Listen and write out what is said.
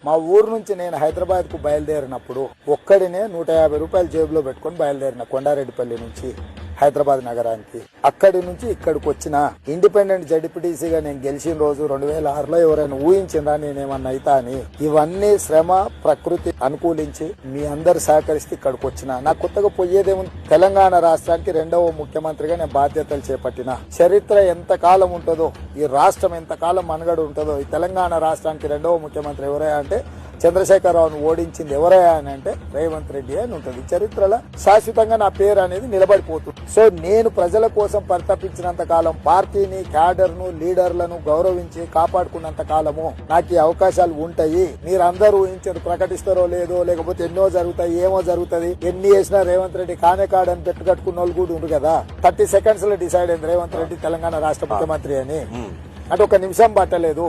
మా ఊరు నుంచి నేను హైదరాబాద్ కు బయలుదేరినప్పుడు ఒక్కడినే 150 రూపాయలు జేబులో పెట్టుకుని బయలుదేరిన కొండారెడ్డిపల్లి నుంచి హైదరాబాద్ నగరానికి. అక్కడి నుంచి ఇక్కడికి వచ్చిన ఇండిపెండెంట్ జడ్పీటీసీగా నేను గెలిచిన రోజు 2006లో ఎవరైనా ఊహించిందా నేనేమన్నా అయితా అని? ఇవన్నీ శ్రమ ప్రకృతి అనుకూలించి మీ అందరు సహకరిస్తే ఇక్కడికి వచ్చిన. నాకు కొత్తగా పోయేదేముంది? తెలంగాణ రాష్ట్రానికి 2వ ముఖ్యమంత్రిగా నేను బాధ్యతలు చేపట్టిన. చరిత్ర ఎంత కాలం ఉంటుందో, ఈ రాష్ట్రం ఎంత కాలం మనగడు ఉంటుందో, ఈ తెలంగాణ రాష్ట్రానికి 2వ ముఖ్యమంత్రి ఎవరయ్యా అంటే చంద్రశేఖరరావును ఓడించింది ఎవరయ్యా అని అంటే రేవంత్ రెడ్డి అని ఉంటుంది. చరిత్రలో శాశ్వతంగా నా పేరు అనేది నిలబడిపోతుంది. సో నేను ప్రజల కోసం పరితపించినంత కాలం, పార్టీని, క్యాడర్ను, లీడర్లను గౌరవించి కాపాడుకున్నంత కాలము నాకు ఈ అవకాశాలు ఉంటాయి. మీరందరూ ఊహించారు, ప్రకటిస్తారో లేదో, లేకపోతే ఎన్నో జరుగుతాయి, ఏమో జరుగుతుంది, ఎన్ని చేసినా రేవంత్ రెడ్డి కానే కాడని పెట్టుకట్టుకున్న వాళ్ళు కూడా ఉండరు కదా. 30 సెకండ్స్ లో డిసైడ్ అయింది రేవంత్ రెడ్డి తెలంగాణ రాష్ట్ర ముఖ్యమంత్రి అని. అంటే ఒక నిమిషం పట్టలేదు.